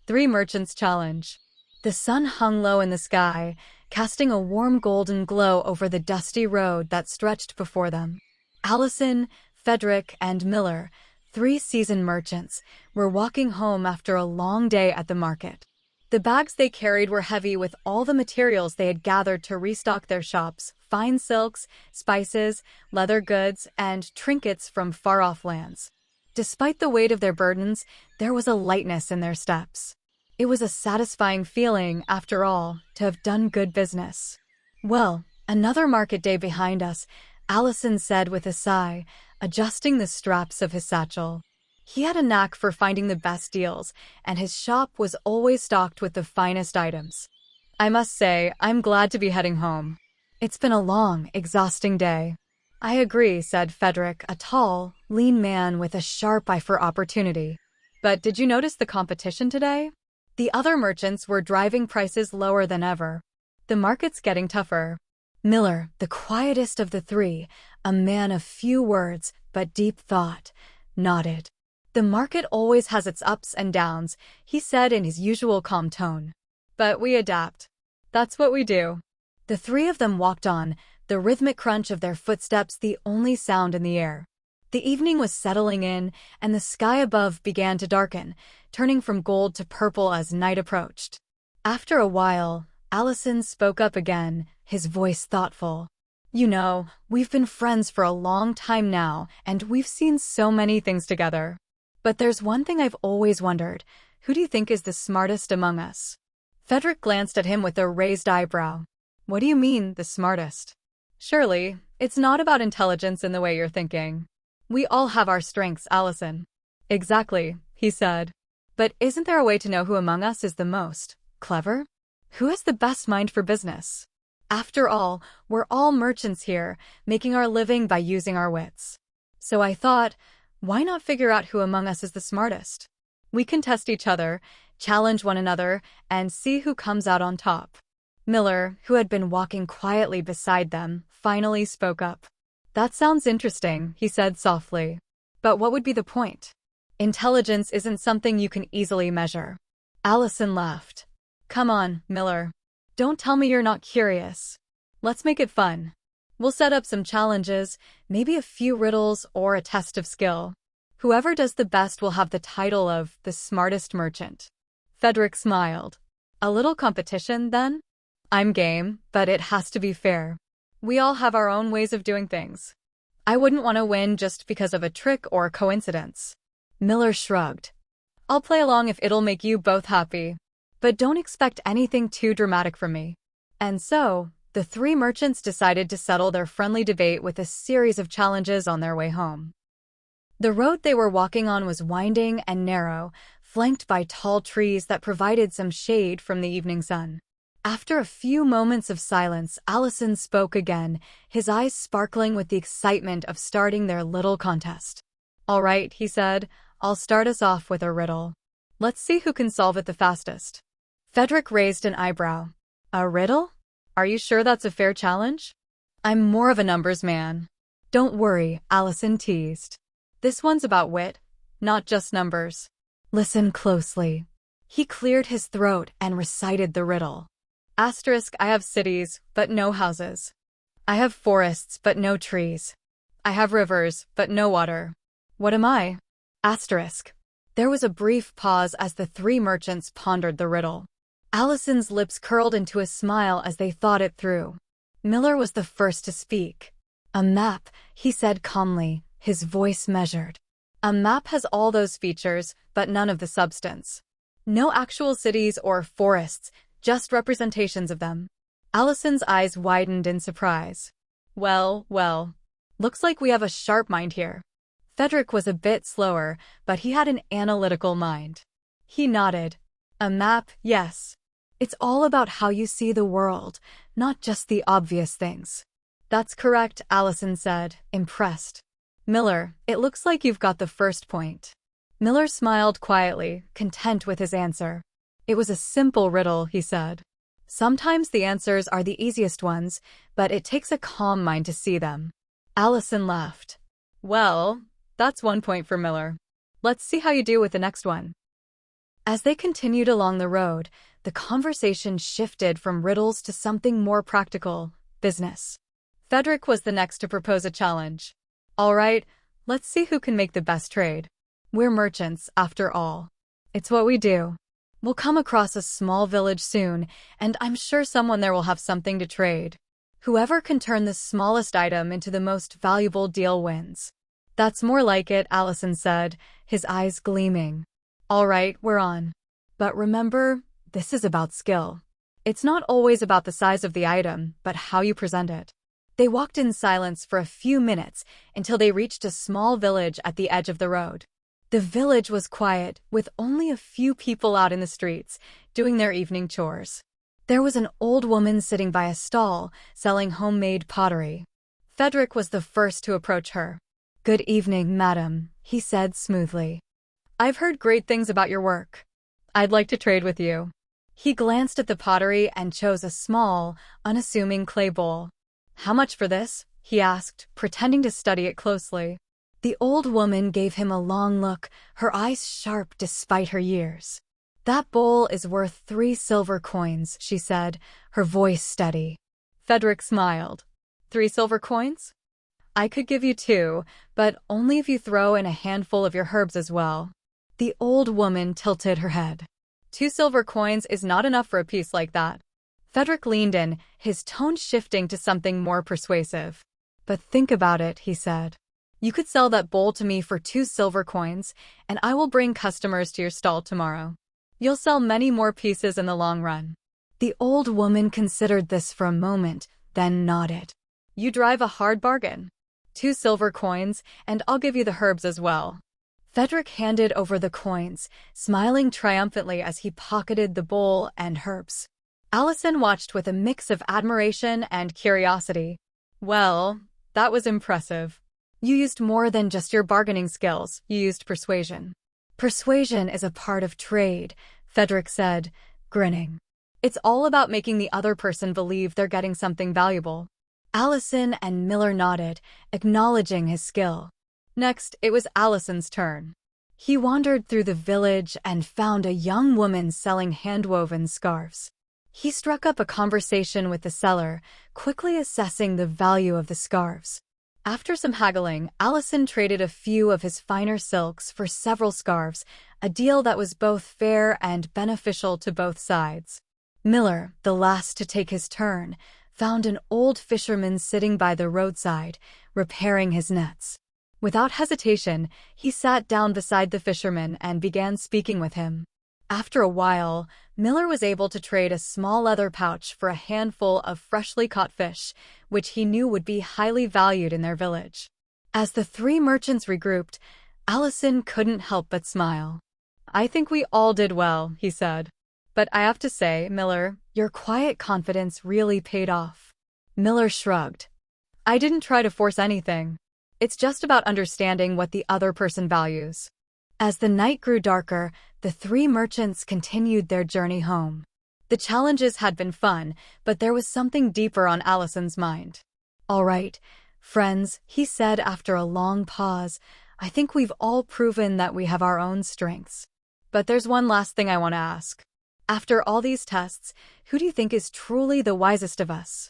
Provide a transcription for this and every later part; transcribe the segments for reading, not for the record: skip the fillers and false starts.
Three Merchants Challenge. The sun hung low in the sky, casting a warm golden glow over the dusty road that stretched before them. Allison, Frederick, and Miller, three seasoned merchants, were walking home after a long day at the market. The bags they carried were heavy with all the materials they had gathered to restock their shops: fine silks, spices, leather goods, and trinkets from far-off lands. Despite the weight of their burdens, there was a lightness in their steps. It was a satisfying feeling, after all, to have done good business. "Well, another market day behind us," Allison said with a sigh, adjusting the straps of his satchel. He had a knack for finding the best deals, and his shop was always stocked with the finest items. "I must say, I'm glad to be heading home. It's been a long, exhausting day." "I agree," said Frederick, a tall, lean man with a sharp eye for opportunity. "But did you notice the competition today? The other merchants were driving prices lower than ever. The market's getting tougher." Miller, the quietest of the three, a man of few words but deep thought, nodded. "The market always has its ups and downs," he said in his usual calm tone. "But we adapt. That's what we do." The three of them walked on, the rhythmic crunch of their footsteps the only sound in the air. The evening was settling in, and the sky above began to darken, turning from gold to purple as night approached. After a while, Allison spoke up again, his voice thoughtful. "You know, we've been friends for a long time now, and we've seen so many things together. But there's one thing I've always wondered. Who do you think is the smartest among us?" Frederick glanced at him with a raised eyebrow. "What do you mean, the smartest?" "Surely, it's not about intelligence in the way you're thinking. We all have our strengths, Allison." "Exactly," he said. "But isn't there a way to know who among us is the most clever? Who has the best mind for business? After all, we're all merchants here, making our living by using our wits. So I thought, why not figure out who among us is the smartest? We can test each other, challenge one another, and see who comes out on top." Miller, who had been walking quietly beside them, finally spoke up. "That sounds interesting," he said softly. "But what would be the point? Intelligence isn't something you can easily measure." Allison laughed. "Come on, Miller. Don't tell me you're not curious. Let's make it fun. We'll set up some challenges, maybe a few riddles or a test of skill. Whoever does the best will have the title of the smartest merchant." Frederick smiled. "A little competition, then? I'm game, but it has to be fair. We all have our own ways of doing things. I wouldn't want to win just because of a trick or a coincidence." Miller shrugged. "I'll play along if it'll make you both happy. But don't expect anything too dramatic from me." And so, the three merchants decided to settle their friendly debate with a series of challenges on their way home. The road they were walking on was winding and narrow, flanked by tall trees that provided some shade from the evening sun. After a few moments of silence, Allison spoke again, his eyes sparkling with the excitement of starting their little contest. "All right," he said, "I'll start us off with a riddle. Let's see who can solve it the fastest." Frederick raised an eyebrow. "A riddle? Are you sure that's a fair challenge?" "I'm more of a numbers man." "Don't worry," Allison teased. "This one's about wit, not just numbers. Listen closely." He cleared his throat and recited the riddle. Asterisk, I have cities, but no houses. I have forests, but no trees. I have rivers, but no water. What am I? Asterisk. There was a brief pause as the three merchants pondered the riddle. Allison's lips curled into a smile as they thought it through. Miller was the first to speak. "A map," he said calmly, his voice measured. "A map has all those features, but none of the substance. No actual cities or forests, just representations of them." Allison's eyes widened in surprise. Well, looks like we have a sharp mind here." Frederick was a bit slower, but he had an analytical mind. He nodded. "A map, yes. It's all about how you see the world, not just the obvious things." "That's correct," Allison said, impressed. "Miller, it looks like you've got the first point." Miller smiled quietly, content with his answer. "It was a simple riddle," he said. "Sometimes the answers are the easiest ones, but it takes a calm mind to see them." Allison laughed. "Well, that's 1 point for Miller. Let's see how you do with the next one." As they continued along the road, the conversation shifted from riddles to something more practical: business. Frederick was the next to propose a challenge. All right, let's see who can make the best trade. We're merchants, after all. It's what we do. We'll come across a small village soon, and I'm sure someone there will have something to trade. Whoever can turn the smallest item into the most valuable deal wins. That's more like it, Allison said, his eyes gleaming. All right, we're on. But remember, this is about skill. It's not always about the size of the item, but how you present it. They walked in silence for a few minutes until they reached a small village at the edge of the road. The village was quiet, with only a few people out in the streets, doing their evening chores. There was an old woman sitting by a stall, selling homemade pottery. Frederick was the first to approach her. "Good evening, madam," he said smoothly. "I've heard great things about your work. I'd like to trade with you." He glanced at the pottery and chose a small, unassuming clay bowl. "How much for this?" he asked, pretending to study it closely. The old woman gave him a long look, her eyes sharp despite her years. "That bowl is worth 3 silver coins," she said, her voice steady. Frederick smiled. 3 silver coins? I could give you 2, but only if you throw in a handful of your herbs as well. The old woman tilted her head. 2 silver coins is not enough for a piece like that. Frederick leaned in, his tone shifting to something more persuasive. "But think about it," he said. "You could sell that bowl to me for 2 silver coins, and I will bring customers to your stall tomorrow. You'll sell many more pieces in the long run." The old woman considered this for a moment, then nodded. "You drive a hard bargain. 2 silver coins, and I'll give you the herbs as well." Frederick handed over the coins, smiling triumphantly as he pocketed the bowl and herbs. Allison watched with a mix of admiration and curiosity. "Well, that was impressive. You used more than just your bargaining skills, you used persuasion." "Persuasion is a part of trade," Frederick said, grinning. "It's all about making the other person believe they're getting something valuable." Allison and Miller nodded, acknowledging his skill. Next, it was Allison's turn. He wandered through the village and found a young woman selling hand-woven scarves. He struck up a conversation with the seller, quickly assessing the value of the scarves. After some haggling, Allison traded a few of his finer silks for several scarves, a deal that was both fair and beneficial to both sides. Miller, the last to take his turn, found an old fisherman sitting by the roadside, repairing his nets. Without hesitation, he sat down beside the fisherman and began speaking with him. After a while, Miller was able to trade a small leather pouch for a handful of freshly caught fish, which he knew would be highly valued in their village. As the 3 merchants regrouped, Allison couldn't help but smile. "I think we all did well," he said. "But I have to say, Miller, your quiet confidence really paid off." Miller shrugged. "I didn't try to force anything. It's just about understanding what the other person values." As the night grew darker, the 3 merchants continued their journey home. The challenges had been fun, but there was something deeper on Allison's mind. "All right, friends," he said after a long pause, "I think we've all proven that we have our own strengths. But there's one last thing I want to ask. After all these tests, who do you think is truly the wisest of us?"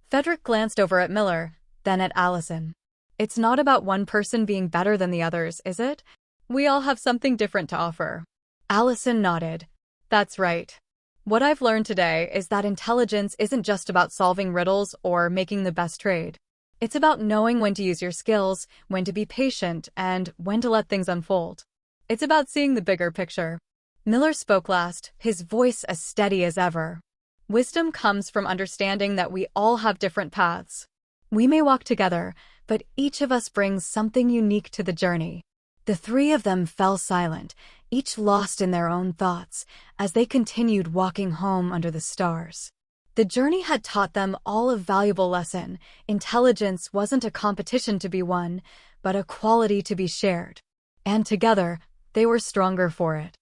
Frederick glanced over at Miller, then at Allison. "It's not about one person being better than the others, is it? We all have something different to offer." Allison nodded. "That's right. What I've learned today is that intelligence isn't just about solving riddles or making the best trade. It's about knowing when to use your skills, when to be patient, and when to let things unfold. It's about seeing the bigger picture." Miller spoke last, his voice as steady as ever. "Wisdom comes from understanding that we all have different paths. We may walk together, but each of us brings something unique to the journey." The 3 of them fell silent, each lost in their own thoughts, as they continued walking home under the stars. The journey had taught them all a valuable lesson. Intelligence wasn't a competition to be won, but a quality to be shared. And together, they were stronger for it.